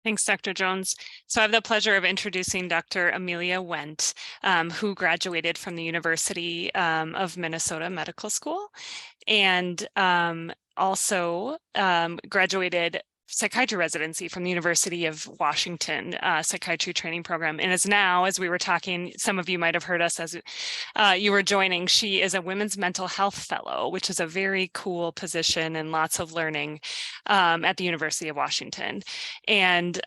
Thanks, Dr. Jones. So I have the pleasure of introducing Dr. Amelia Wendt, who graduated from the University of Minnesota Medical School and also graduated psychiatry residency from the University of Washington psychiatry training program, and is now, as we were talking, some of you might have heard us as you were joining, she is a women's mental health fellow, which is a very cool position and lots of learning at the University of Washington. And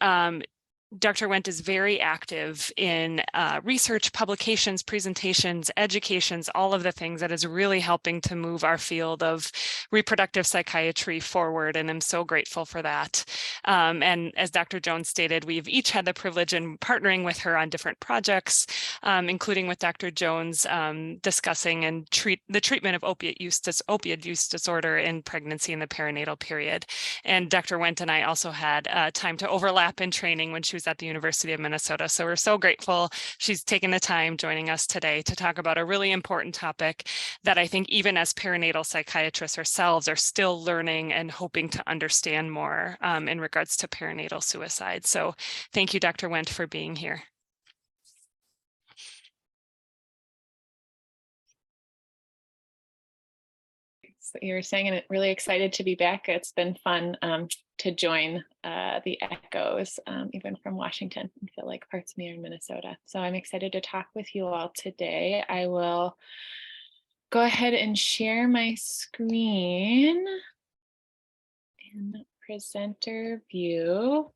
Dr. Wendt is very active in research, publications, presentations, educations, all of the things that is really helping to move our field of reproductive psychiatry forward, and I'm so grateful for that. And as Dr. Jones stated, we've each had the privilege in partnering with her on different projects, including with Dr. Jones discussing and the treatment of opioid use disorder in pregnancy in the perinatal period. And Dr. Wendt and I also had time to overlap in training when she was at the University of Minnesota. So we're so grateful she's taken the time joining us today to talk about a really important topic that I think even as perinatal psychiatrists ourselves are still learning and hoping to understand more in regards to perinatal suicide. So thank you, Dr. Wendt, for being here. You were saying, and really excited to be back. It's been fun to join the echoes, even from Washington. I feel like parts of me are in Minnesota. So I'm excited to talk with you all today. I will go ahead and share my screen in presenter view.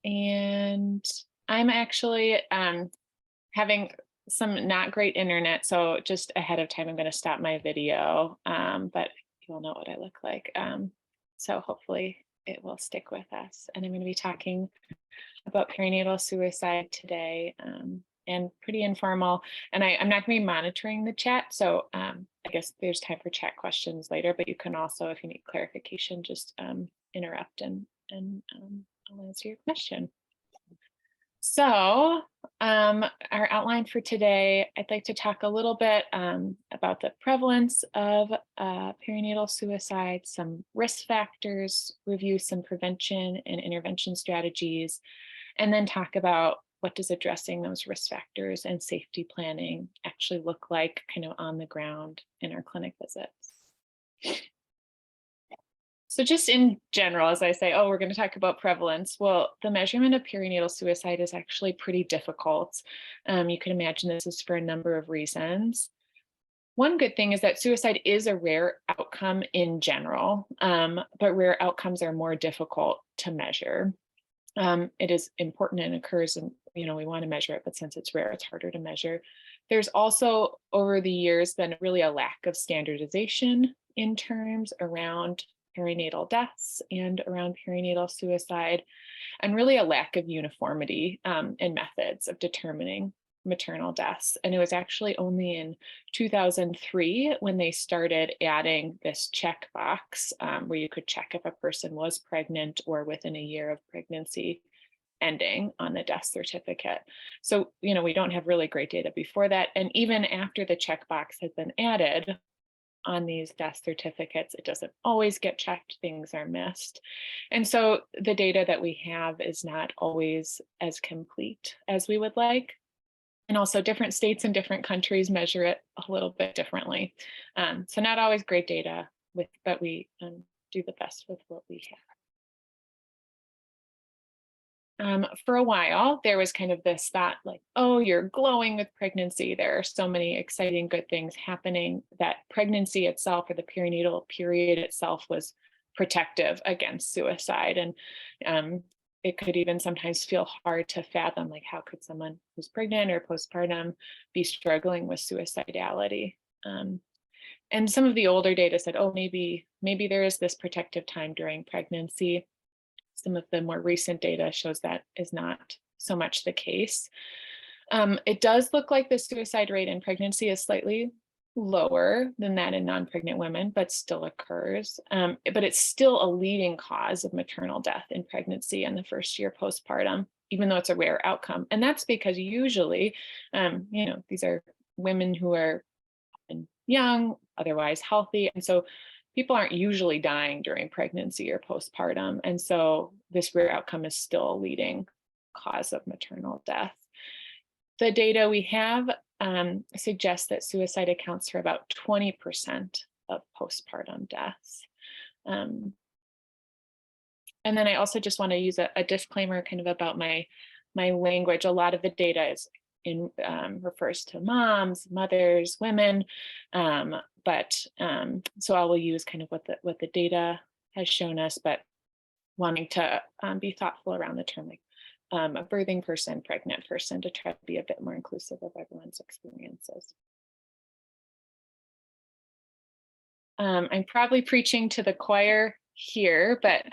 And I'm actually having some not great internet, so just ahead of time I'm going to stop my video, but you'll know what I look like, so hopefully it will stick with us. And I'm going to be talking about perinatal suicide today, and pretty informal, and I'm not going to be monitoring the chat, so I guess there's time for chat questions later, but you can also, if you need clarification, just interrupt and I'll answer your question. So our outline for today, I'd like to talk a little bit about the prevalence of perinatal suicide, some risk factors, review some prevention and intervention strategies, and then talk about what does addressing those risk factors and safety planning actually look like kind of on the ground in our clinic visits. So just in general, as I say, oh, we're going to talk about prevalence. Well, the measurement of perinatal suicide is actually pretty difficult. You can imagine this is for a number of reasons. One good thing is that suicide is a rare outcome in general, but rare outcomes are more difficult to measure. It is important and occurs, and we want to measure it, but since it's rare, it's harder to measure. There's also, over the years, been really a lack of standardization in terms around perinatal deaths and around perinatal suicide, and really a lack of uniformity in methods of determining maternal deaths. And it was actually only in 2003 when they started adding this checkbox where you could check if a person was pregnant or within a year of pregnancy ending on the death certificate. So, we don't have really great data before that. And even after the checkbox has been added on these death certificates, it doesn't always get checked, things are missed. And so the data that we have is not always as complete as we would like. And also different states and different countries measure it a little bit differently. So not always great data, but we do the best with what we have. For a while, there was kind of this thought like, oh, you're glowing with pregnancy. There are so many exciting good things happening, that pregnancy itself, or the perinatal period itself, was protective against suicide. And it could even sometimes feel hard to fathom, like, how could someone who's pregnant or postpartum be struggling with suicidality? And some of the older data said, oh, maybe there is this protective time during pregnancy. Some of the more recent data shows that is not so much the case. It does look like the suicide rate in pregnancy is slightly lower than that in non-pregnant women, but still occurs. But it's still a leading cause of maternal death in pregnancy and the first year postpartum, even though it's a rare outcome. And that's because usually, these are women who are young, otherwise healthy. And so people aren't usually dying during pregnancy or postpartum. And so this rare outcome is still a leading cause of maternal death. The data we have suggests that suicide accounts for about 20% of postpartum deaths. And then I also just want to use a disclaimer kind of about my language. A lot of the data is refers to moms, mothers, women, so I will use kind of what the data has shown us, but wanting to be thoughtful around the term like a birthing person, pregnant person, to try to be a bit more inclusive of everyone's experiences. I'm probably preaching to the choir here, but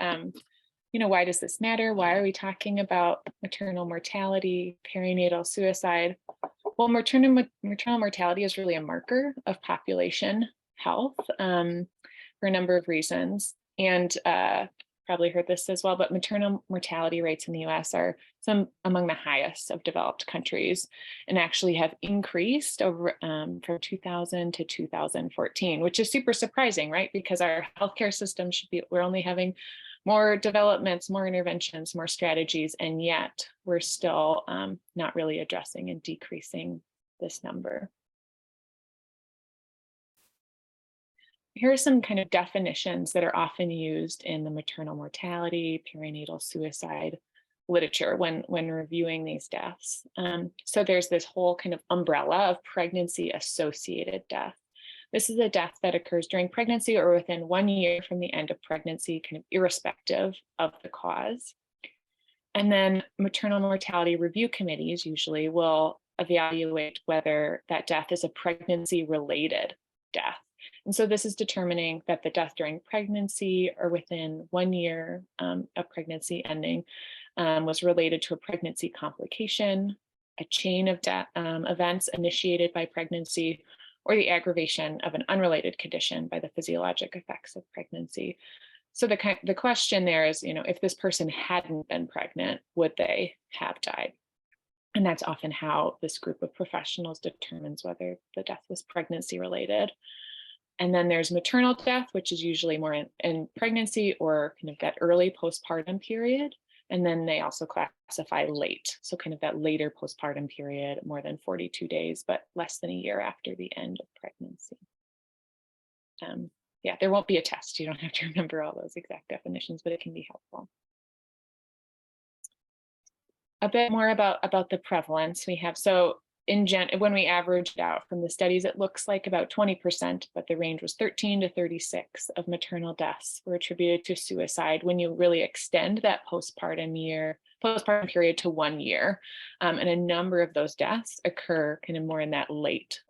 why does this matter? Why are we talking about maternal mortality, perinatal suicide? Well, maternal mortality is really a marker of population health for a number of reasons. And probably heard this as well, but maternal mortality rates in the US are some among the highest of developed countries, and actually have increased over from 2000 to 2014, which is super surprising, right? Because our healthcare system we're only having more developments, more interventions, more strategies, and yet we're still not really addressing and decreasing this number. Here are some kind of definitions that are often used in the maternal mortality, perinatal suicide literature when reviewing these deaths. So there's this whole kind of umbrella of pregnancy-associated death. This is a death that occurs during pregnancy or within 1 year from the end of pregnancy, kind of irrespective of the cause. And then maternal mortality review committees usually will evaluate whether that death is a pregnancy-related death. And so this is determining that the death during pregnancy or within 1 year of pregnancy ending was related to a pregnancy complication, a chain of events initiated by pregnancy, or the aggravation of an unrelated condition by the physiologic effects of pregnancy. So the question there is, if this person hadn't been pregnant, would they have died? And that's often how this group of professionals determines whether the death was pregnancy related. And then there's maternal death, which is usually more in pregnancy or kind of that early postpartum period. And then they also classify late. So kind of that later postpartum period, more than 42 days, but less than a year after the end of pregnancy. Yeah, there won't be a test. You don't have to remember all those exact definitions, but it can be helpful. A bit more about the prevalence we have. So when we averaged out from the studies, it looks like about 20%, but the range was 13 to 36 of maternal deaths were attributed to suicide when you really extend that postpartum period to 1 year. And a number of those deaths occur kind of more in that late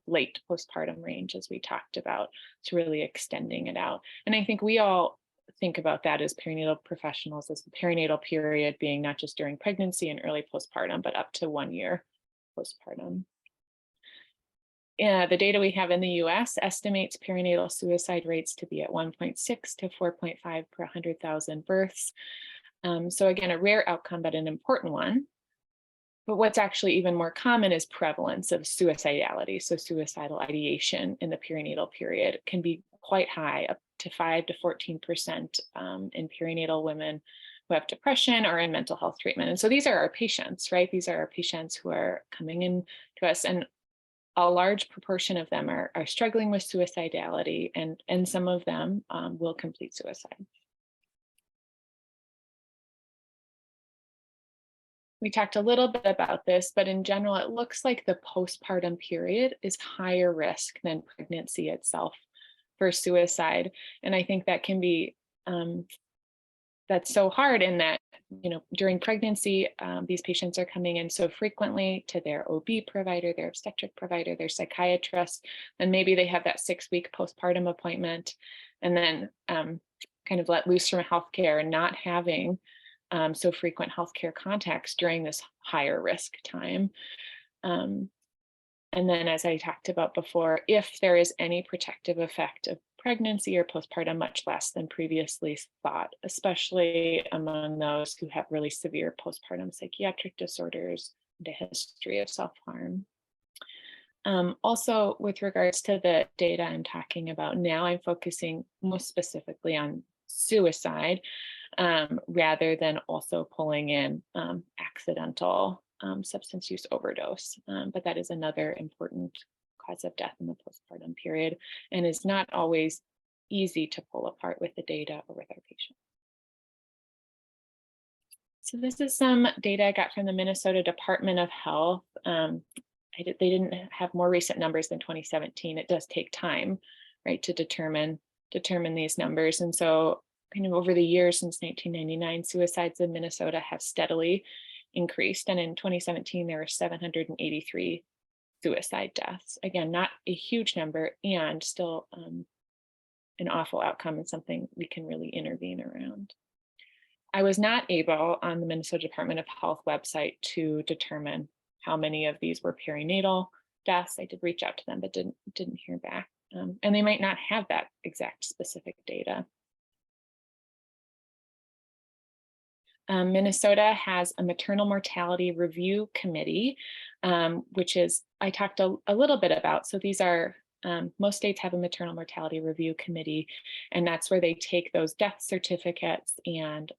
late postpartum range, as we talked about. It's really extending it out. And I think we all think about that as perinatal professionals, as the perinatal period being not just during pregnancy and early postpartum, but up to 1 year postpartum. The data we have in the US estimates perinatal suicide rates to be at 1.6 to 4.5 per 100,000 births. So again, a rare outcome, but an important one. But what's actually even more common is prevalence of suicidality. So suicidal ideation in the perinatal period can be quite high, up to 5 to 14% in perinatal women who have depression or in mental health treatment. And so these are our patients, right? These are our patients who are coming in to us, and a large proportion of them are struggling with suicidality, and some of them will complete suicide. We talked a little bit about this, but in general, it looks like the postpartum period is higher risk than pregnancy itself for suicide. And I think that can be, that's so hard in that, during pregnancy, these patients are coming in so frequently to their OB provider, their obstetric provider, their psychiatrist, and maybe they have that 6-week postpartum appointment, and then kind of let loose from healthcare and not having so frequent healthcare contacts during this higher risk time. And then, as I talked about before, if there is any protective effect of pregnancy or postpartum, much less than previously thought, especially among those who have really severe postpartum psychiatric disorders and a history of self-harm. Also, with regards to the data I'm talking about now, I'm focusing most specifically on suicide rather than also pulling in accidental substance use overdose. But that is another important cause of death in the postpartum period and is not always easy to pull apart with the data or with our patients. So this is some data I got from the Minnesota Department of Health. They didn't have more recent numbers than 2017. It does take time, right, to determine these numbers. And so kind of over the years since 1999, suicides in Minnesota have steadily increased. And in 2017, there were 783 suicide deaths. Again, not a huge number and still an awful outcome and something we can really intervene around. I was not able on the Minnesota Department of Health website to determine how many of these were perinatal deaths. I did reach out to them, but didn't hear back. And they might not have that exact specific data. Minnesota has a maternal mortality review committee, which is I talked a little bit about. So these are most states have a maternal mortality review committee, and that's where they take those death certificates and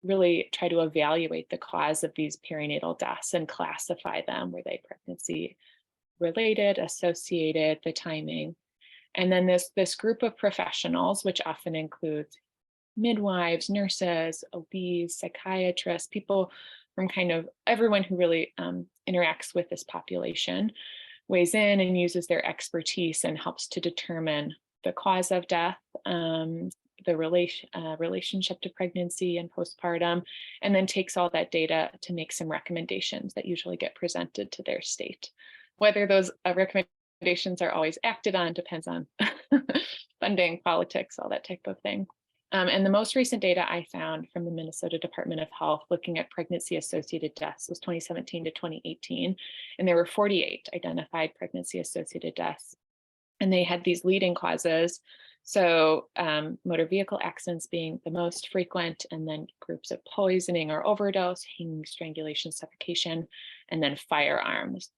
really try to evaluate the cause of these perinatal deaths and classify them. Were they pregnancy related, associated, the timing? And then this group of professionals, which often includes midwives, nurses, OBs, psychiatrists, people from kind of everyone who really interacts with this population, weighs in and uses their expertise and helps to determine the cause of death, the relationship to pregnancy and postpartum, and then takes all that data to make some recommendations that usually get presented to their state. Whether those recommendations are always acted on depends on funding, politics, all that type of thing. And the most recent data I found from the Minnesota Department of Health looking at pregnancy-associated deaths was 2017 to 2018, and there were 48 identified pregnancy-associated deaths. And they had these leading causes. So motor vehicle accidents being the most frequent, and then groups of poisoning or overdose, hanging, strangulation, suffocation, and then firearms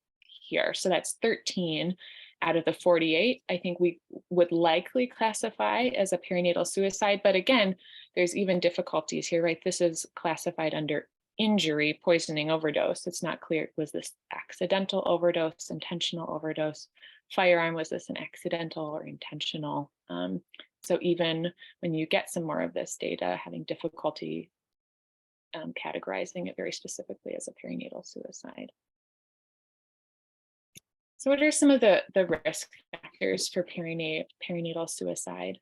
here. So that's 13 out of the 48, I think we would likely classify as a perinatal suicide. But again, there's even difficulties here, right? This is classified under injury, poisoning, overdose. It's not clear, was this accidental overdose, intentional overdose? Firearm, was this an accidental or intentional? So even when you get some more of this data, having difficulty categorizing it very specifically as a perinatal suicide. So what are some of the risk factors for perinatal suicide?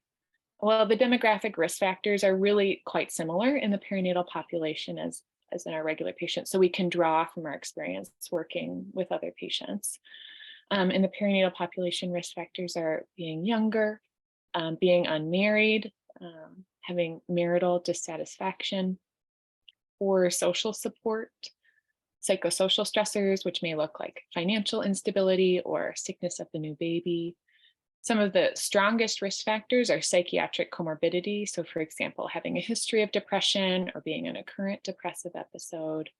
Well, the demographic risk factors are really quite similar in the perinatal population as in our regular patients. So we can draw from our experience working with other patients. In the perinatal population, risk factors are being younger, being unmarried, having marital dissatisfaction, or social support, psychosocial stressors, which may look like financial instability or sickness of the new baby. Some of the strongest risk factors are psychiatric comorbidity. So for example, having a history of depression or being in a current depressive episode,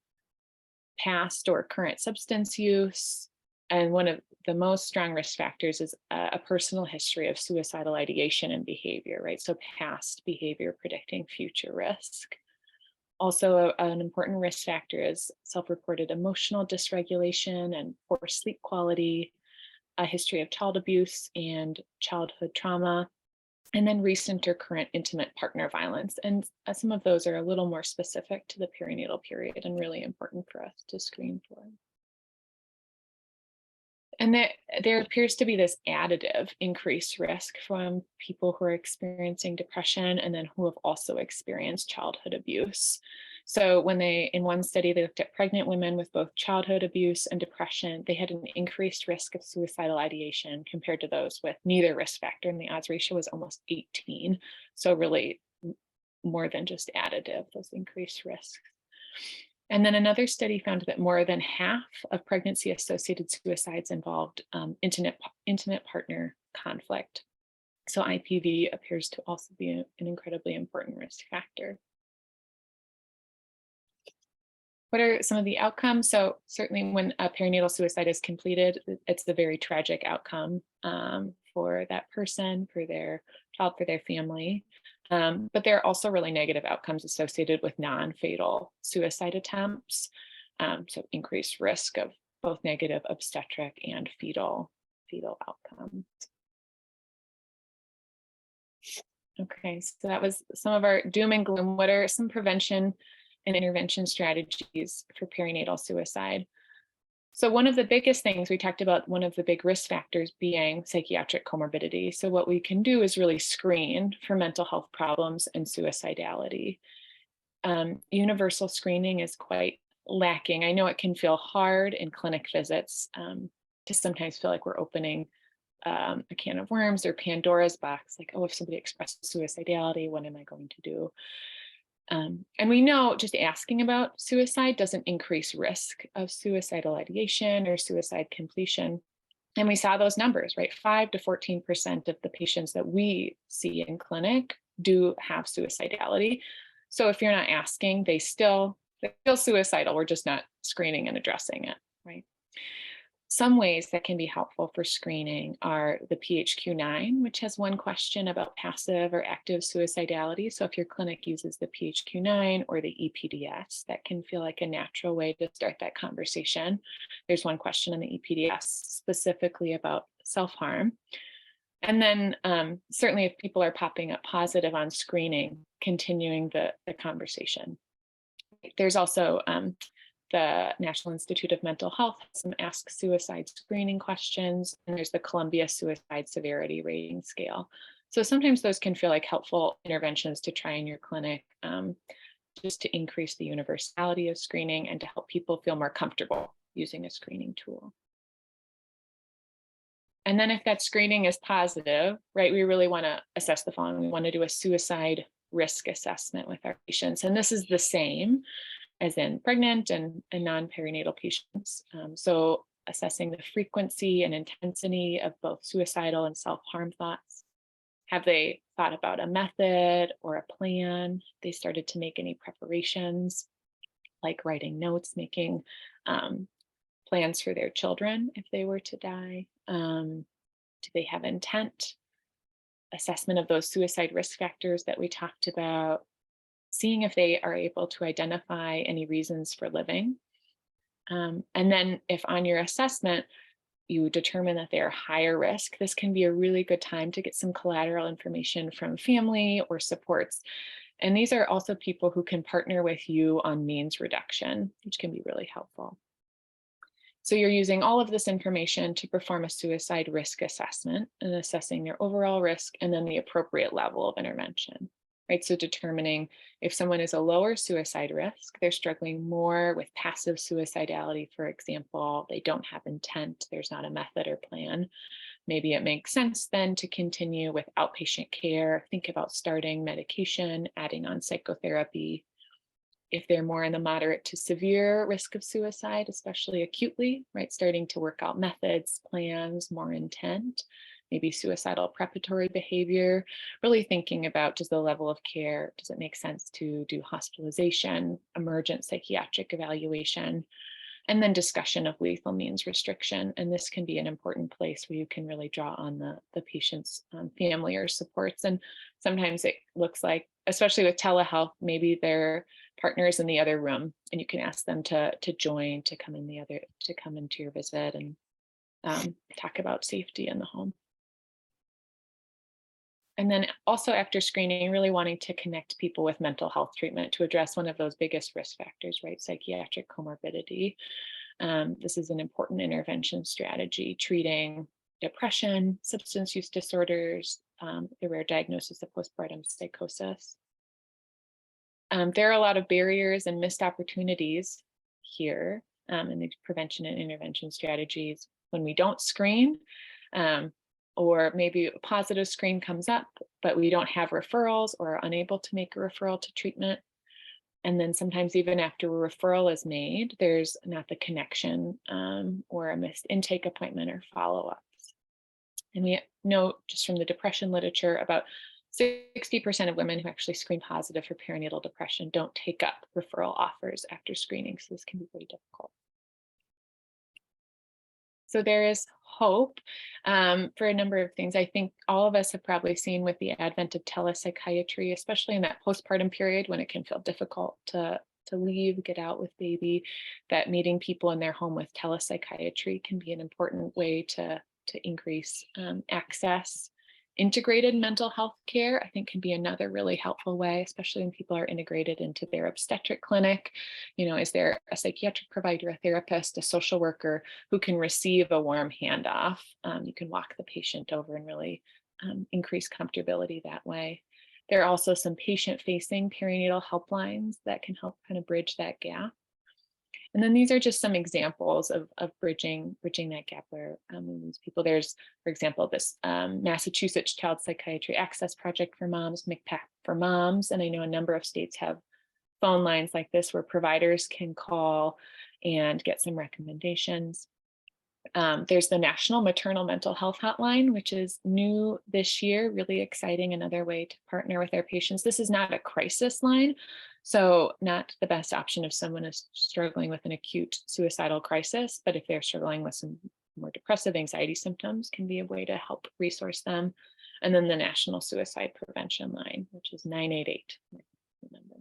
past or current substance use. And one of the most strong risk factors is a personal history of suicidal ideation and behavior, right? So past behavior predicting future risk. Also, an important risk factor is self-reported emotional dysregulation and poor sleep quality, a history of child abuse and childhood trauma, and then recent or current intimate partner violence. And some of those are a little more specific to the perinatal period and really important for us to screen for. And there appears to be this additive increased risk from people who are experiencing depression and then who have also experienced childhood abuse. So when in one study, they looked at pregnant women with both childhood abuse and depression, they had an increased risk of suicidal ideation compared to those with neither risk factor, and the odds ratio was almost 18. So really more than just additive, those increased risks. And then another study found that more than half of pregnancy-associated suicides involved intimate partner conflict. So IPV appears to also be an incredibly important risk factor. What are some of the outcomes? So certainly when a perinatal suicide is completed, it's the very tragic outcome for that person, for their child, for their family. But there are also really negative outcomes associated with non-fatal suicide attempts. So increased risk of both negative obstetric and fetal outcomes. Okay, so that was some of our doom and gloom. What are some prevention and intervention strategies for perinatal suicide? So one of the biggest things we talked about, one of the big risk factors being psychiatric comorbidity. So what we can do is really screen for mental health problems and suicidality. Universal screening is quite lacking. I know it can feel hard in clinic visits to sometimes feel like we're opening a can of worms or Pandora's box, like, oh, if somebody expresses suicidality, what am I going to do? And we know just asking about suicide doesn't increase risk of suicidal ideation or suicide completion. And we saw those numbers, right? 5 to 14% of the patients that we see in clinic do have suicidality. So if you're not asking, they're still suicidal. We're just not screening and addressing it, right? Some ways that can be helpful for screening are the PHQ-9, which has one question about passive or active suicidality. So if your clinic uses the PHQ-9 or the EPDS, that can feel like a natural way to start that conversation. There's one question in the EPDS specifically about self-harm. And then certainly if people are popping up positive on screening, continuing the conversation. There's also the National Institute of Mental Health has some Ask Suicide screening questions, and there's the Columbia Suicide Severity Rating Scale. So sometimes those can feel like helpful interventions to try in your clinic, just to increase the universality of screening and to help people feel more comfortable using a screening tool. And then if that screening is positive, right, we really want to assess the following. We want to do a suicide risk assessment with our patients. And this is the same as in pregnant and non-perinatal patients. So assessing the frequency and intensity of both suicidal and self-harm thoughts. Have they thought about a method or a plan? They started to make any preparations, like writing notes, making plans for their children if they were to die? Do they have intent? Assessment of those suicide risk factors that we talked about, seeing if they are able to identify any reasons for living. And then if on your assessment, you determine that they are higher risk, this can be a really good time to get some collateral information from family or supports. And these are also people who can partner with you on means reduction, which can be really helpful. So you're using all of this information to perform a suicide risk assessment and assessing their overall risk and then the appropriate level of intervention, right? So determining if someone is a lower suicide risk, they're struggling more with passive suicidality, for example, they don't have intent, there's not a method or plan. Maybe it makes sense then to continue with outpatient care, think about starting medication, adding on psychotherapy. If they're more in the moderate to severe risk of suicide, especially acutely, right, starting to work out methods, plans, more intent, maybe suicidal preparatory behavior, really thinking about, does the level of care, does it make sense to do hospitalization, emergent psychiatric evaluation, and then discussion of lethal means restriction. And this can be an important place where you can really draw on the patient's family or supports. And sometimes it looks like, especially with telehealth, maybe their partners in the other room, and you can ask them to join, to come into your visit and talk about safety in the home. And then also after screening, really wanting to connect people with mental health treatment to address one of those biggest risk factors, right? Psychiatric comorbidity. This is an important intervention strategy, treating depression, substance use disorders, the rare diagnosis of postpartum psychosis. There are a lot of barriers and missed opportunities here in the prevention and intervention strategies when we don't screen, or maybe a positive screen comes up, but we don't have referrals or are unable to make a referral to treatment. And then sometimes even after a referral is made, there's not the connection or a missed intake appointment or follow-ups. And we know just from the depression literature about 60% of women who actually screen positive for perinatal depression don't take up referral offers after screening, so this can be very difficult. So there is hope for a number of things. I think all of us have probably seen with the advent of telepsychiatry, especially in that postpartum period when it can feel difficult to leave, get out with baby, that meeting people in their home with telepsychiatry can be an important way to increase access. Integrated mental health care, I think, can be another really helpful way, especially when people are integrated into their obstetric clinic. Is there a psychiatric provider, a therapist, a social worker who can receive a warm handoff? You can walk the patient over and really increase comfortability that way. There are also some patient-facing perinatal helplines that can help kind of bridge that gap. And then these are just some examples of bridging that gap where these people, there's, for example, this Massachusetts Child Psychiatry Access Project for Moms, MCPAC for Moms. And I know a number of states have phone lines like this where providers can call and get some recommendations. There's the National Maternal Mental Health Hotline, which is new this year, really exciting, another way to partner with our patients. This is not a crisis line, so not the best option if someone is struggling with an acute suicidal crisis, but if they're struggling with some more depressive anxiety symptoms, can be a way to help resource them. And then the National Suicide Prevention Line, which is 988. Remember.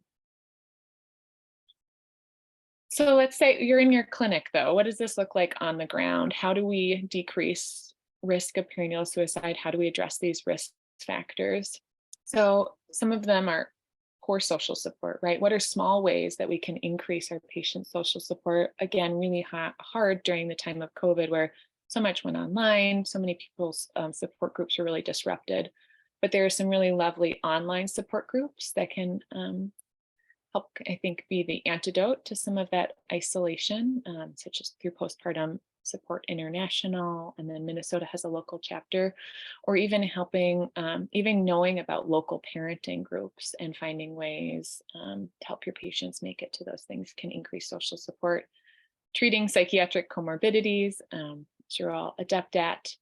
So let's say you're in your clinic though. What does this look like on the ground? How do we decrease risk of perinatal suicide? How do we address these risk factors? So some of them are poor social support, right? What are small ways that we can increase our patients' social support? Again, really hard during the time of COVID where so much went online, so many people's support groups were really disrupted. But there are some really lovely online support groups that can help, I think, be the antidote to some of that isolation, such as through Postpartum Support International, and then Minnesota has a local chapter, or even helping, even knowing about local parenting groups and finding ways to help your patients make it to those things can increase social support. Treating psychiatric comorbidities, which you're all adept at.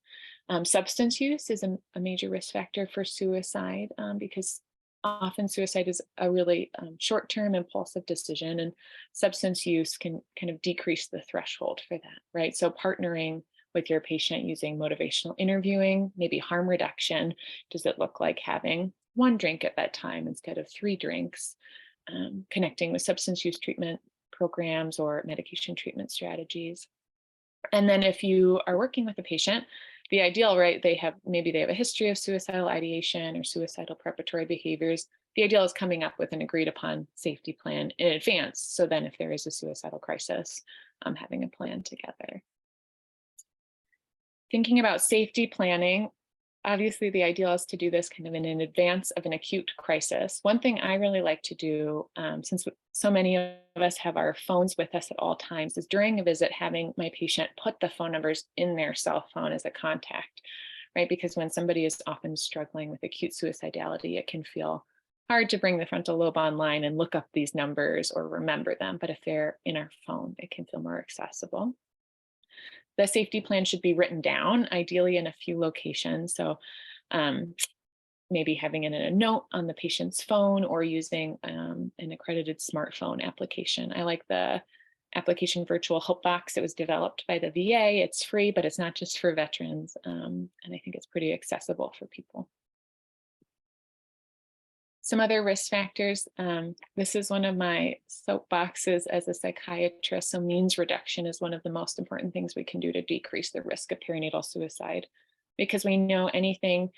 Substance use is a major risk factor for suicide because often suicide is a really short-term impulsive decision, and substance use can kind of decrease the threshold for that, right? So partnering with your patient using motivational interviewing, maybe harm reduction. Does it look like having one drink at bedtime instead of 3 drinks? Connecting with substance use treatment programs or medication treatment strategies. And then if you are working with a patient, the ideal, right, maybe they have a history of suicidal ideation or suicidal preparatory behaviors. The ideal is coming up with an agreed upon safety plan in advance. So then if there is a suicidal crisis, having a plan together. Thinking about safety planning, obviously the ideal is to do this kind of in advance of an acute crisis. One thing I really like to do, since so many of us have our phones with us at all times, is during a visit having my patient put the phone numbers in their cell phone as a contact, right? Because when somebody is often struggling with acute suicidality, it can feel hard to bring the frontal lobe online and look up these numbers or remember them. But if they're in our phone, it can feel more accessible. The safety plan should be written down, ideally in a few locations. So maybe having it in a note on the patient's phone or using an accredited smartphone application. I like the application Virtual Hope Box. It was developed by the VA. It's free, but it's not just for veterans. And I think it's pretty accessible for people. Some other risk factors. This is one of my soapboxes as a psychiatrist. So means reduction is one of the most important things we can do to decrease the risk of perinatal suicide, because we know anything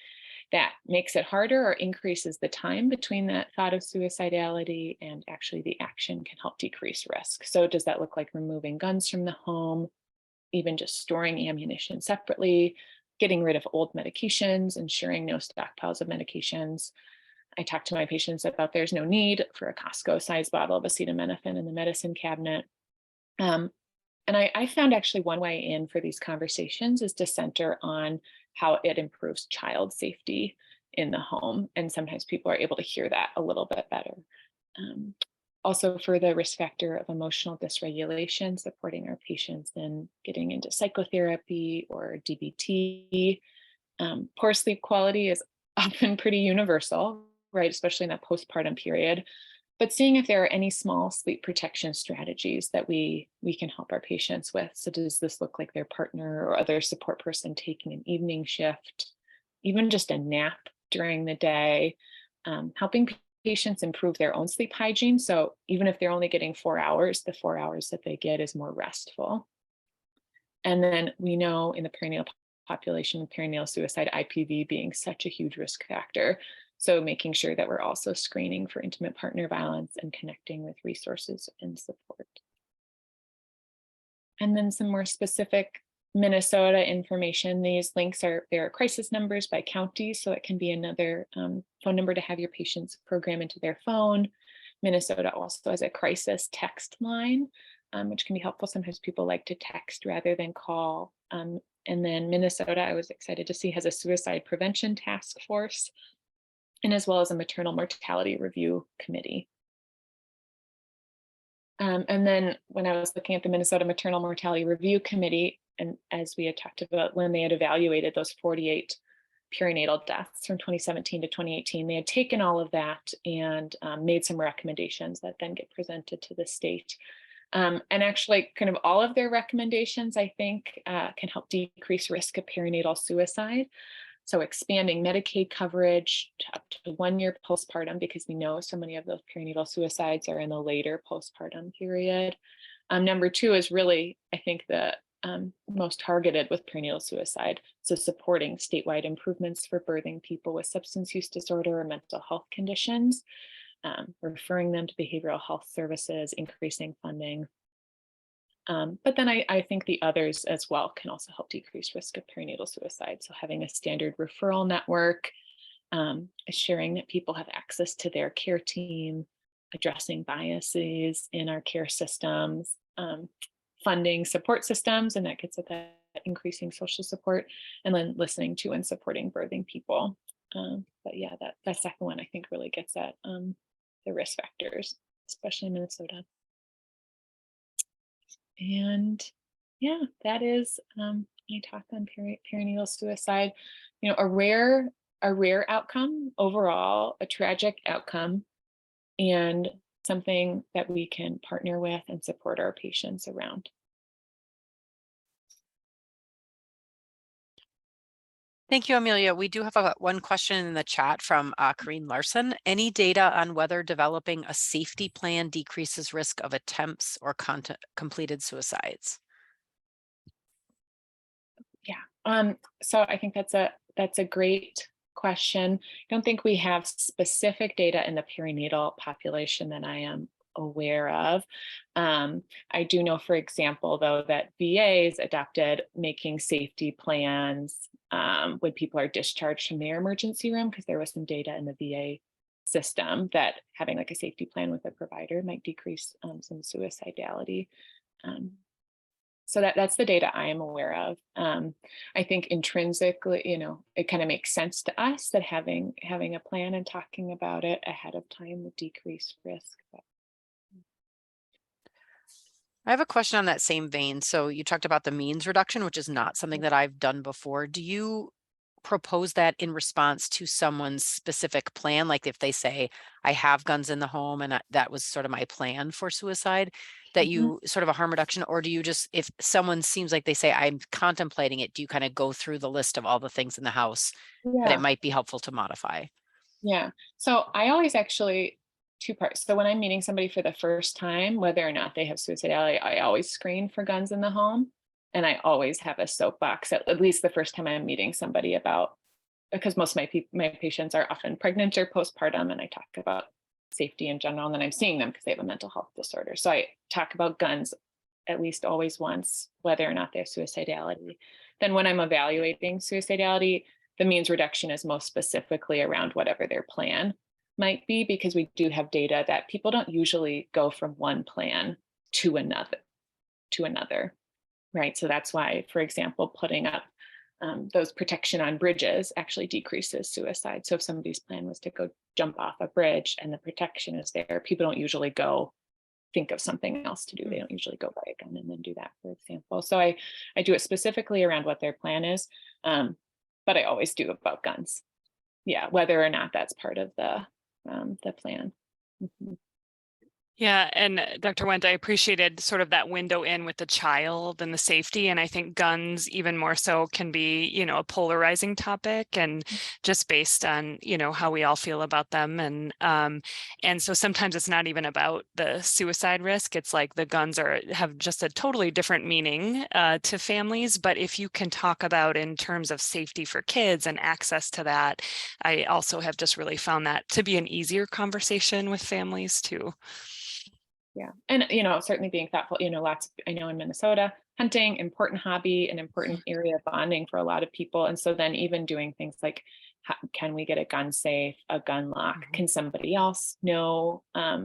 that makes it harder or increases the time between that thought of suicidality and actually the action can help decrease risk. So does that look like removing guns from the home, even just storing ammunition separately, getting rid of old medications, ensuring no stockpiles of medications? I talk to my patients about there's no need for a Costco-sized bottle of acetaminophen in the medicine cabinet. And I found actually one way in for these conversations is to center on how it improves child safety in the home. And sometimes people are able to hear that a little bit better. Also for the risk factor of emotional dysregulation, supporting our patients in getting into psychotherapy or DBT. Poor sleep quality is often pretty universal, right? Especially in that postpartum period. But seeing if there are any small sleep protection strategies that we can help our patients with. So does this look like their partner or other support person taking an evening shift, even just a nap during the day, helping patients improve their own sleep hygiene. So even if they're only getting 4 hours, the 4 hours that they get is more restful. And then we know in the perinatal population, perinatal suicide, IPV being such a huge risk factor. So making sure that we're also screening for intimate partner violence and connecting with resources and support. And then some more specific Minnesota information. These links are their crisis numbers by county. So it can be another phone number to have your patients program into their phone. Minnesota also has a crisis text line, which can be helpful. Sometimes people like to text rather than call. And then Minnesota, I was excited to see, has a suicide prevention task force, and as well as a maternal mortality review committee. And then when I was looking at the Minnesota Maternal Mortality Review Committee, and as we had talked about when they had evaluated those 48 perinatal deaths from 2017 to 2018, they had taken all of that and made some recommendations that then get presented to the state. And actually kind of all of their recommendations, I think, can help decrease risk of perinatal suicide. So expanding Medicaid coverage to up to 1 year postpartum, because we know so many of those perinatal suicides are in the later postpartum period. Number two is really, I think, the most targeted with perinatal suicide. So supporting statewide improvements for birthing people with substance use disorder or mental health conditions, referring them to behavioral health services, increasing funding. But then I think the others as well can also help decrease risk of perinatal suicide. So having a standard referral network, assuring that people have access to their care team, addressing biases in our care systems, funding support systems, and that gets at that increasing social support, and then listening to and supporting birthing people. But yeah, that second one I think really gets at the risk factors, especially in Minnesota. And yeah, that is my talk on perinatal suicide. You know, a rare outcome overall, a tragic outcome, and something that we can partner with and support our patients around. Thank you, Amelia. We do have one question in the chat from Corrine Larson. Any data on whether developing a safety plan decreases risk of attempts or completed suicides? Yeah. So I think that's a great question. I don't think we have specific data in the perinatal population that I am aware of. I do know, for example, though, that VAs adopted making safety plans when people are discharged from their emergency room, because there was some data in the VA system that having like a safety plan with a provider might decrease some suicidality. So that's the data I am aware of. I think intrinsically, you know, it kind of makes sense to us that having a plan and talking about it ahead of time would decrease risk. But I have a question on that same vein. So you talked about the means reduction, which is not something that I've done before. Do you propose that in response to someone's specific plan? Like if they say, I have guns in the home and that was sort of my plan for suicide, that you sort of a harm reduction, or do you just, if someone seems like they say, I'm contemplating it, do you kind of go through the list of all the things in the house that it yeah, might be helpful to modify? yeah. So I always actually two parts. So when I'm meeting somebody for the first time, whether or not they have suicidality, I always screen for guns in the home. And I always have a soapbox, at least the first time I'm meeting somebody, about, because most of my patients are often pregnant or postpartum, and I talk about safety in general, and then I'm seeing them because they have a mental health disorder. So I talk about guns at least always once, whether or not they have suicidality. Then when I'm evaluating suicidality, the means reduction is most specifically around whatever their plan might be, because we do have data that people don't usually go from one plan to another, right? So that's why, for example, putting up those protection on bridges actually decreases suicide. So if somebody's plan was to go jump off a bridge and the protection is there, people don't usually go think of something else to do. They don't usually go buy a gun and then do that, for example. So I do it specifically around what their plan is, but I always do about guns. yeah, whether or not that's part of the plan. Mhm. Yeah, and Dr. Wendt, I appreciated sort of that window in with the child and the safety. And I think guns, even more so, can be, a polarizing topic, and just based on, how we all feel about them. And so sometimes it's not even about the suicide risk. It's like the guns have just a totally different meaning to families. But if you can talk about in terms of safety for kids and access to that, I also have just really found that to be an easier conversation with families too. Yeah. And, certainly being thoughtful, I know in Minnesota, hunting, important hobby, an important area of bonding for a lot of people. And so then even doing things like, can we get a gun safe, a gun lock? Mhm. Can somebody else know the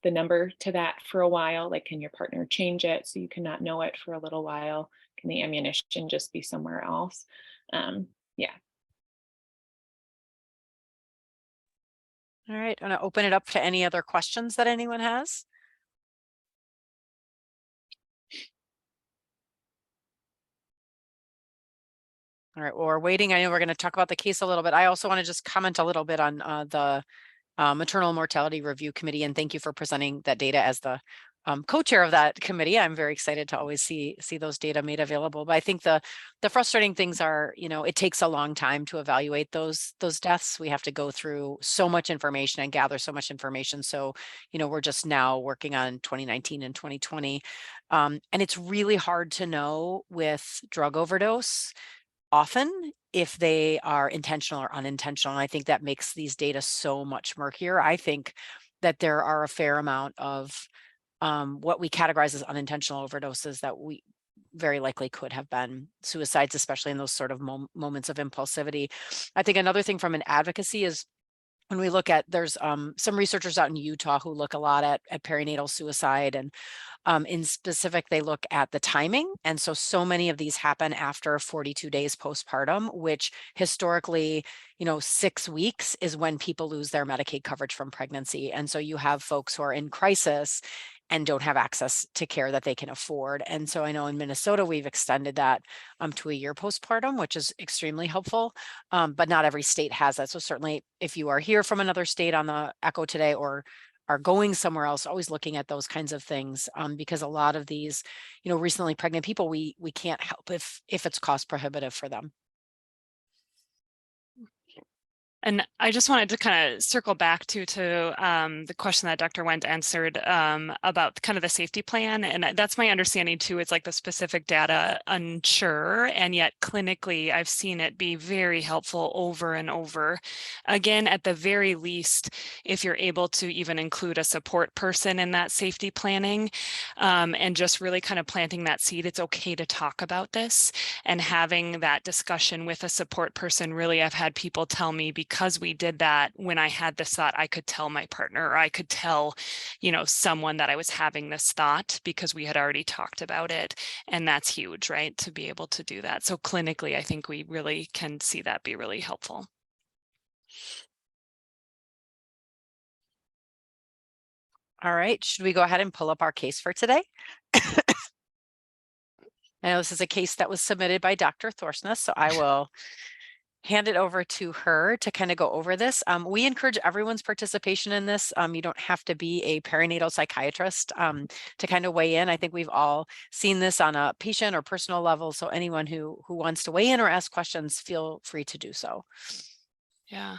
number to that for a while? Like, can your partner change it so you cannot know it for a little while? Can the ammunition just be somewhere else? Yeah. All right, I'm gonna open it up to any other questions that anyone has. All right, well, we're waiting. I know we're going to talk about the case a little bit. I also want to just comment a little bit on the Maternal Mortality Review Committee, and thank you for presenting that data as the co-chair of that committee. I'm very excited to always see those data made available. But I think the frustrating things are, it takes a long time to evaluate those deaths. We have to go through so much information and gather so much information. So, we're just now working on 2019 and 2020. And it's really hard to know with drug overdose often if they are intentional or unintentional. And I think that makes these data so much murkier. I think that there are a fair amount of what we categorize as unintentional overdoses that we very likely could have been suicides, especially in those sort of moments of impulsivity. I think another thing from an advocacy is when we look at, there's some researchers out in Utah who look a lot at perinatal suicide, and in specific, they look at the timing. And so many of these happen after 42 days postpartum, which historically, 6 weeks is when people lose their Medicaid coverage from pregnancy. And so you have folks who are in crisis and don't have access to care that they can afford. And so I know in Minnesota, we've extended that to a year postpartum, which is extremely helpful. But not every state has that. So certainly if you are here from another state on the echo today, or are going somewhere else, always looking at those kinds of things, because a lot of these, recently pregnant people, we can't help if it's cost prohibitive for them. And I just wanted to kind of circle back to the question that Dr. Wendt answered about kind of the safety plan. And that's my understanding too. It's like the specific data unsure, and yet clinically I've seen it be very helpful over and over. Again, at the very least, if you're able to even include a support person in that safety planning, and just really kind of planting that seed, it's okay to talk about this and having that discussion with a support person. Really, I've had people tell me, because we did that, when I had this thought, I could tell my partner, or I could tell, someone that I was having this thought, because we had already talked about it. And that's huge, right? To be able to do that. So clinically, I think we really can see that be really helpful. All right, should we go ahead and pull up our case for today? I know this is a case that was submitted by Dr. Thorsness, so I will hand it over to her to kind of go over this. We encourage everyone's participation in this. You don't have to be a perinatal psychiatrist to kind of weigh in. I think we've all seen this on a patient or personal level. So anyone who wants to weigh in or ask questions, feel free to do so. Yeah.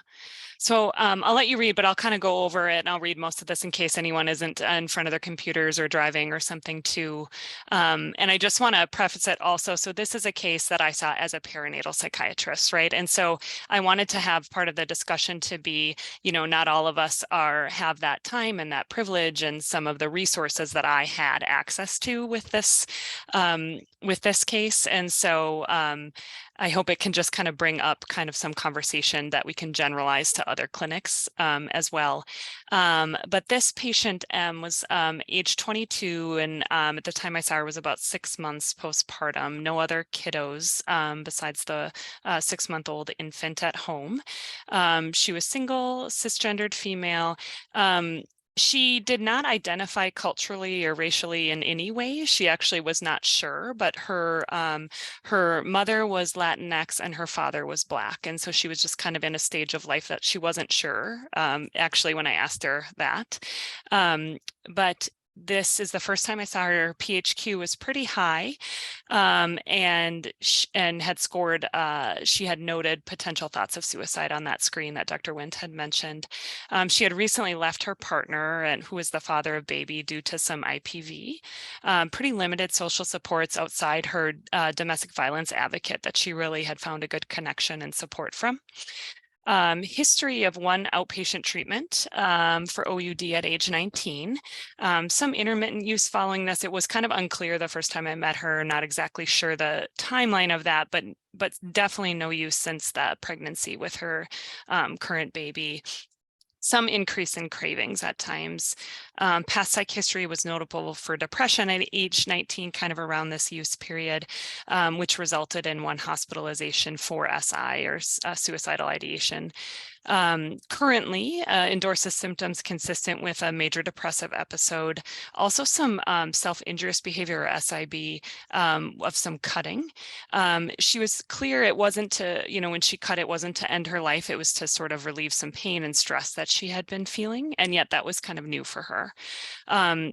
So I'll let you read, but I'll kind of go over it, and I'll read most of this in case anyone isn't in front of their computers or driving or something too. And I just want to preface it also. So this is a case that I saw as a perinatal psychiatrist, right? And so I wanted to have part of the discussion to be, not all of us have that time and that privilege and some of the resources that I had access to with this case. And so I hope it can just kind of bring up kind of some conversation that we can generalize to other clinics as well. But this patient was age 22, and at the time I saw her was about 6 months postpartum, no other kiddos besides the 6-month-old infant at home. She was single, cisgendered female. She did not identify culturally or racially in any way. She actually was not sure, but her mother was Latinx and her father was Black. And so she was just kind of in a stage of life that she wasn't sure, actually, when I asked her that. But this is the first time I saw her PHQ was pretty high, and had scored, she had noted potential thoughts of suicide on that screen that Dr. Wendt had mentioned. She had recently left her partner, and who was the father of baby, due to some IPV. Pretty limited social supports outside her domestic violence advocate that she really had found a good connection and support from. History of one outpatient treatment for OUD at age 19. Some intermittent use following this. It was kind of unclear the first time I met her, not exactly sure the timeline of that, but definitely no use since the pregnancy with her current baby. Some increase in cravings at times. Past psych history was notable for depression at age 19, kind of around this use period, which resulted in one hospitalization for SI, or suicidal ideation. Currently endorses symptoms consistent with a major depressive episode. Also some self-injurious behavior, or SIB, of some cutting. She was clear it wasn't to, when she cut, it wasn't to end her life. It was to sort of relieve some pain and stress that she had been feeling. And yet that was kind of new for her.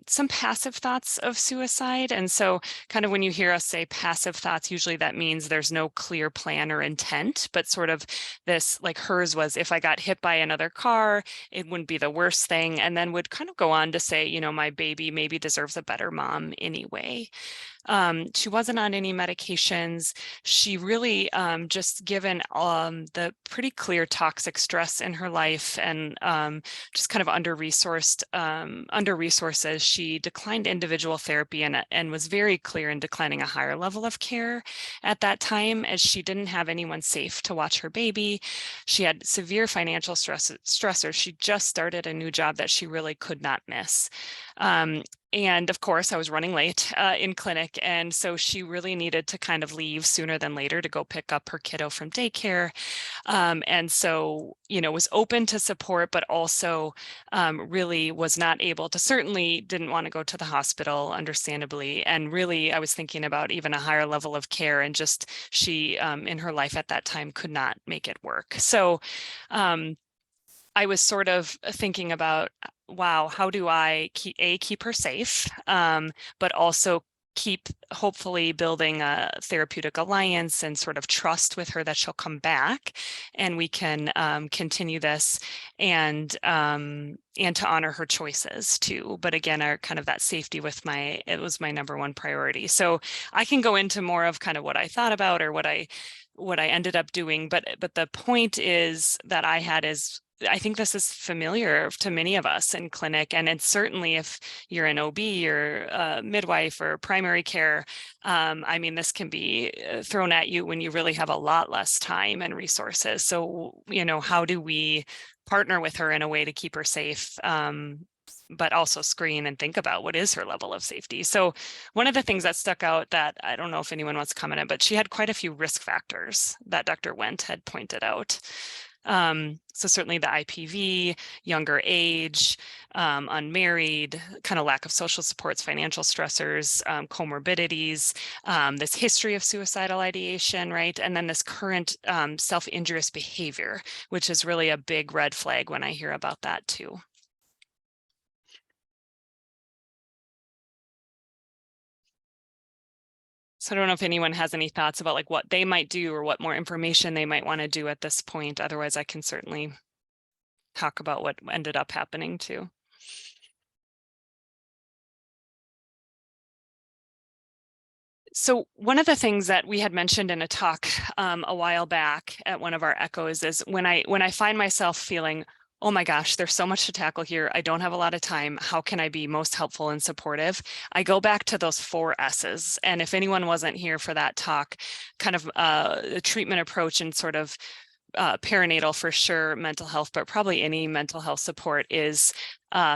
Some passive thoughts of suicide. And so kind of when you hear us say passive thoughts, usually that means there's no clear plan or intent, but sort of this, like hers was, if I got hit by another car, it wouldn't be the worst thing. And then would kind of go on to say, my baby maybe deserves a better mom anyway. She wasn't on any medications. She really, just given the pretty clear toxic stress in her life and just kind of under-resourced, under-resources, she declined individual therapy and was very clear in declining a higher level of care at that time, as she didn't have anyone safe to watch her baby. She had severe financial stressors. She just started a new job that she really could not miss. And of course, I was running late in clinic. And so she really needed to kind of leave sooner than later to go pick up her kiddo from daycare. And so, was open to support, but also really was not able to, certainly didn't want to go to the hospital, understandably. And really, I was thinking about even a higher level of care, and just she in her life at that time could not make it work. So I was sort of thinking about, wow, how do I keep her safe, but also keep hopefully building a therapeutic alliance and sort of trust with her that she'll come back and we can continue this, and to honor her choices too. But again, our kind of that safety it was my number one priority. So I can go into more of kind of what I thought about, or what I ended up doing. But the point is that I think this is familiar to many of us in clinic, and it's certainly if you're an OB or a midwife or primary care, this can be thrown at you when you really have a lot less time and resources. So, how do we partner with her in a way to keep her safe, but also screen and think about what is her level of safety? So one of the things that stuck out, that I don't know if anyone wants to comment on, but she had quite a few risk factors that Dr. Wendt had pointed out. So certainly the IPV, younger age, unmarried, kind of lack of social supports, financial stressors, comorbidities, this history of suicidal ideation, right? And then this current self-injurious behavior, which is really a big red flag when I hear about that too. So I don't know if anyone has any thoughts about like what they might do or what more information they might want to do at this point. Otherwise, I can certainly talk about what ended up happening too. So one of the things that we had mentioned in a talk a while back at one of our echoes is when I find myself feeling, oh my gosh, there's so much to tackle here, I don't have a lot of time, how can I be most helpful and supportive? I go back to those 4 S's. And if anyone wasn't here for that talk, kind of the treatment approach and sort of perinatal for sure, mental health, but probably any mental health support is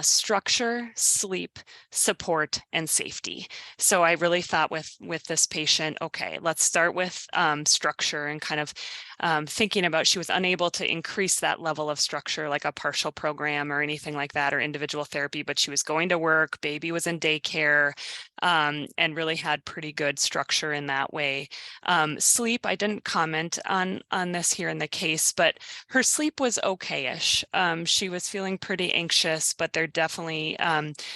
structure, sleep, support, and safety. So I really thought with this patient, okay, let's start with structure and kind of thinking about, she was unable to increase that level of structure, like a partial program or anything like that, or individual therapy, but she was going to work, baby was in daycare, and really had pretty good structure in that way. Sleep, I didn't comment on this here in the case, but her sleep was okay-ish. She was feeling pretty anxious, but there definitely,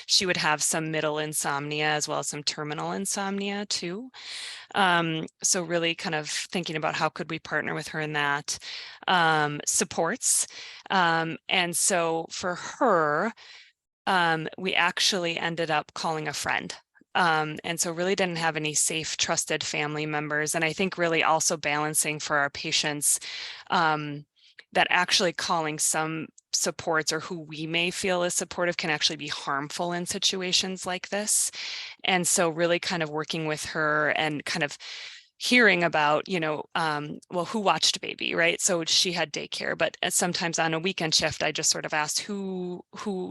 she would have some middle insomnia as well as some terminal insomnia too. So really kind of thinking about how could we partner with her in that. Supports. And so for her, we actually ended up calling a friend. And so really didn't have any safe, trusted family members. And I think really also balancing for our patients, that actually calling some supports or who we may feel is supportive can actually be harmful in situations like this. And so really kind of working with her and kind of hearing about, well, who watched baby, right? So she had daycare, but sometimes on a weekend shift, I just sort of asked who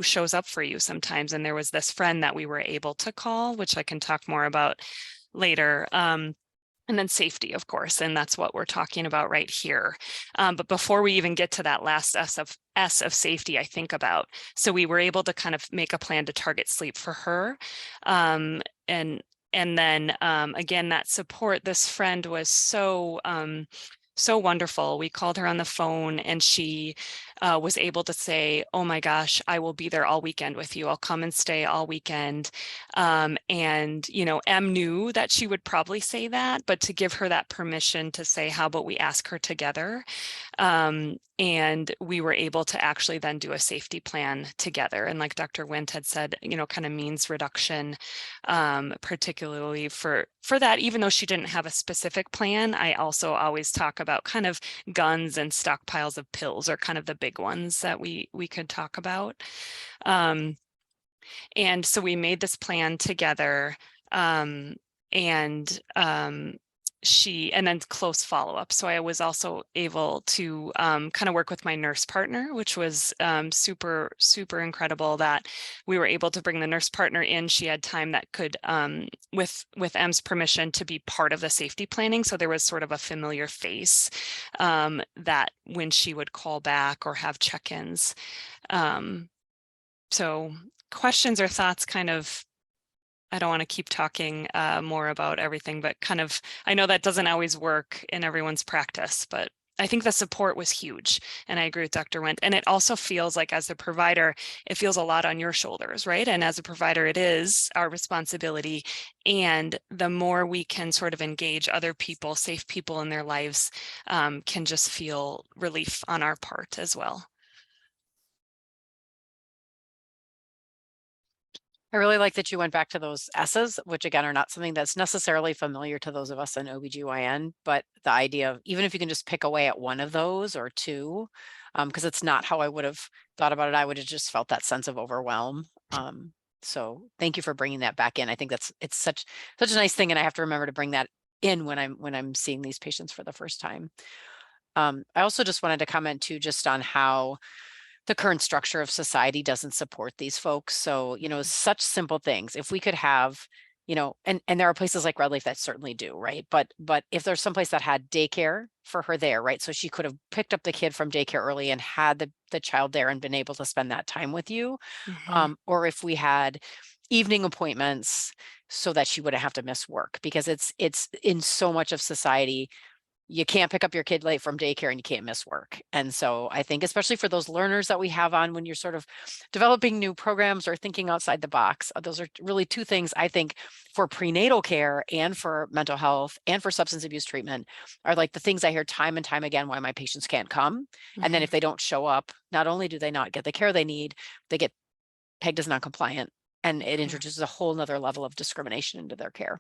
shows up for you sometimes. And there was this friend that we were able to call, which I can talk more about later. And then safety, of course, and that's what we're talking about right here. But before we even get to that last S of safety, I think about, so we were able to kind of make a plan to target sleep for her. And then again, that support, this friend was so wonderful. We called her on the phone and she was able to say, oh my gosh, I will be there all weekend with you. I'll come and stay all weekend. And, Em knew that she would probably say that, but to give her that permission to say, how about we ask her together? And we were able to actually then do a safety plan together. And like Dr. Wendt had said, kind of means reduction, particularly for that, even though she didn't have a specific plan, I also always talk about kind of guns and stockpiles of pills are kind of the big ones that we could talk about. And so we made this plan together, and then close follow-up. So I was also able to kind of work with my nurse partner, which was super, super incredible that we were able to bring the nurse partner in. She had time that could, with Em's permission, to be part of the safety planning. So there was sort of a familiar face that when she would call back or have check-ins. So questions or thoughts, kind of, I don't want to keep talking more about everything, but kind of, I know that doesn't always work in everyone's practice, but I think the support was huge. And I agree with Dr. Wendt. And it also feels like, as the provider, it feels a lot on your shoulders, right? And as a provider, it is our responsibility. And the more we can sort of engage other people, safe people in their lives, can just feel relief on our part as well. I really like that you went back to those S's, which again are not something that's necessarily familiar to those of us in OBGYN, but the idea of even if you can just pick away at one of those or two, because it's not how I would have thought about it. I would have just felt that sense of overwhelm. So thank you for bringing that back in. I think it's such a nice thing, and I have to remember to bring that in when I'm seeing these patients for the first time. I also just wanted to comment too, just on how the current structure of society doesn't support these folks. So, such simple things. If we could have, and there are places like Red Leaf that certainly do, right? But if there's someplace that had daycare for her there, right? So she could have picked up the kid from daycare early and had the child there and been able to spend that time with you. Mm-hmm. Or if we had evening appointments so that she wouldn't have to miss work, because it's in so much of society, you can't pick up your kid late from daycare and you can't miss work. And so I think, especially for those learners that we have on when you're sort of developing new programs or thinking outside the box, those are really two things I think for prenatal care and for mental health and for substance abuse treatment are like the things I hear time and time again why my patients can't come. Mm-hmm. And then if they don't show up, not only do they not get the care they need, they get pegged as non-compliant, and it introduces a whole nother level of discrimination into their care.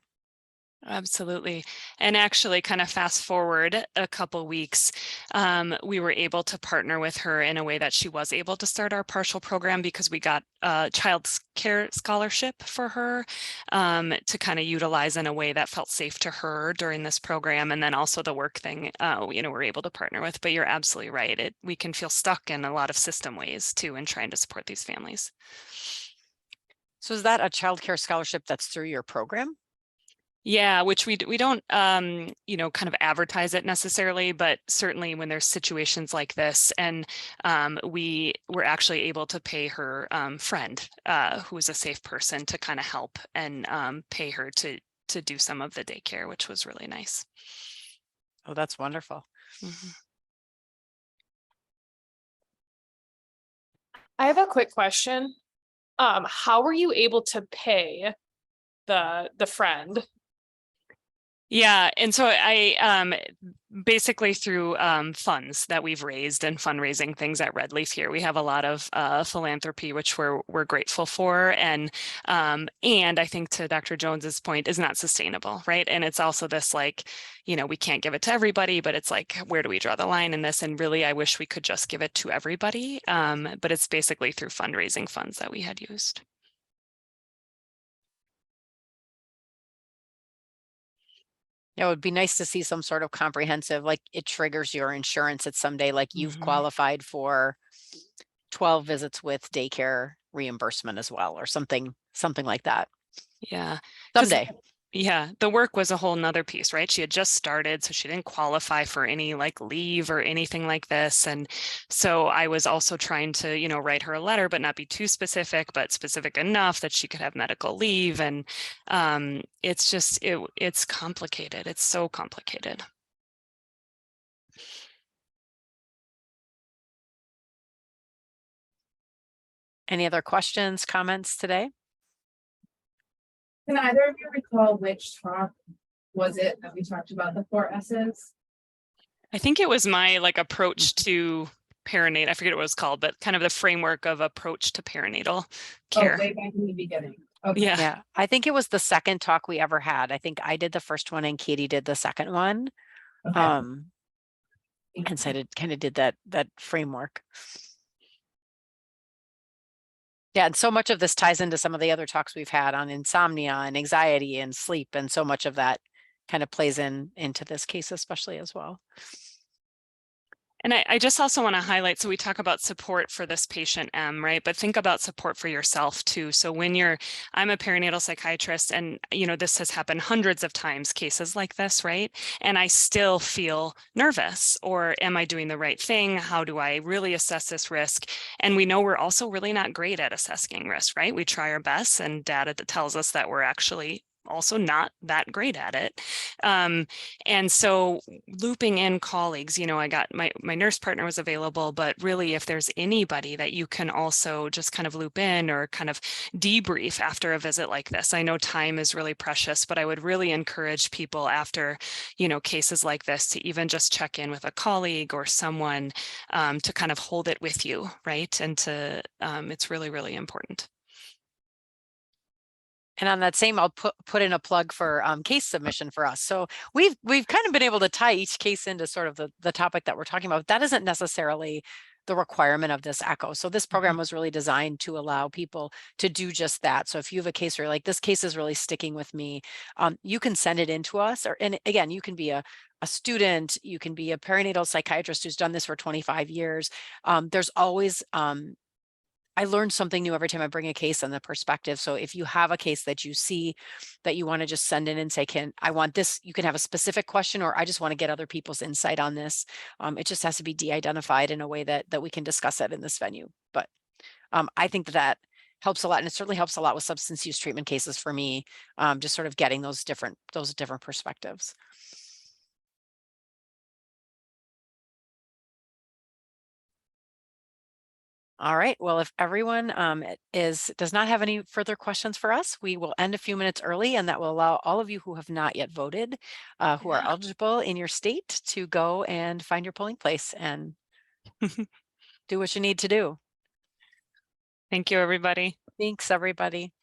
Absolutely. And actually, kind of fast forward a couple weeks, we were able to partner with her in a way that she was able to start our partial program because we got a child care scholarship for her to kind of utilize in a way that felt safe to her during this program. And then also the work thing, we're able to partner with. But you're absolutely right. We can feel stuck in a lot of system ways too in trying to support these families. So is that a child care scholarship that's through your program? Yeah, which we don't, kind of advertise it necessarily, but certainly when there's situations like this, and we were actually able to pay her friend, who is a safe person, to kind of help and pay her to do some of the daycare, which was really nice. Oh, that's wonderful. Mhm. I have a quick question. How were you able to pay the friend? Yeah, and so I basically through funds that we've raised and fundraising things at Red Leaf here. We have a lot of philanthropy, which we're grateful for, and I think to Dr. Jones's point, is not sustainable, right? And it's also this like, we can't give it to everybody, but it's like, where do we draw the line in this? And really, I wish we could just give it to everybody, but it's basically through fundraising funds that we had used. Yeah, it would be nice to see some sort of comprehensive, like it triggers your insurance at someday, like you've Mhm. qualified for 12 visits with daycare reimbursement as well, or something like that. Yeah, because Someday. yeah, the work was a whole nother piece, right? She had just started, so she didn't qualify for any like leave or anything like this. And so I was also trying to, write her a letter, but not be too specific, but specific enough that she could have medical leave. And it's just, it's complicated. It's so complicated. Any other questions, comments today? Can either of you recall which talk was it that we talked about the 4 S's? I think it was my like approach to perinatal, I forget what it was called, but kind of the framework of approach to perinatal care. Oh, way back in the beginning. Okay. Yeah. Yeah, I think it was the second talk we ever had. I think I did the first one and Katie did the second one. Okay. And so I kind of did that framework. Yeah, and so much of this ties into some of the other talks we've had on insomnia and anxiety and sleep, and so much of that kind of plays into this case especially as well. And I just also want to highlight, so we talk about support for this patient M, right? But think about support for yourself too. So when I'm a perinatal psychiatrist, and this has happened hundreds of times, cases like this, right? And I still feel nervous, or am I doing the right thing? How do I really assess this risk? And we know we're also really not great at assessing risk, right? We try our best, and data that tells us that we're actually also not that great at it. And so looping in colleagues, I got my nurse partner was available, but really if there's anybody that you can also just kind of loop in or kind of debrief after a visit like this. I know time is really precious, but I would really encourage people after, cases like this to even just check in with a colleague or someone to kind of hold it with you, right? And it's really, really important. And on that same, I'll put in a plug for case submission for us. So we've kind of been able to tie each case into sort of the topic that we're talking about. That isn't necessarily the requirement of this ECHO. So this program was really designed to allow people to do just that. So if you have a case where you're like, this case is really sticking with me, you can send it in to us. And again, you can be a student, you can be a perinatal psychiatrist who's done this for 25 years. There's always I learned something new every time I bring a case on the perspective. So if you have a case that you see that you want to just send in and say, I want this, you can have a specific question, or I just want to get other people's insight on this. It just has to be de-identified in a way that we can discuss it in this venue. But I think that helps a lot. And it certainly helps a lot with substance use treatment cases for me, just sort of getting those different perspectives. All right. Well, if everyone does not have any further questions for us, we will end a few minutes early, and that will allow all of you who have not yet voted, who are eligible in your state, to go and find your polling place and do what you need to do. Thank you, everybody. Thanks, everybody.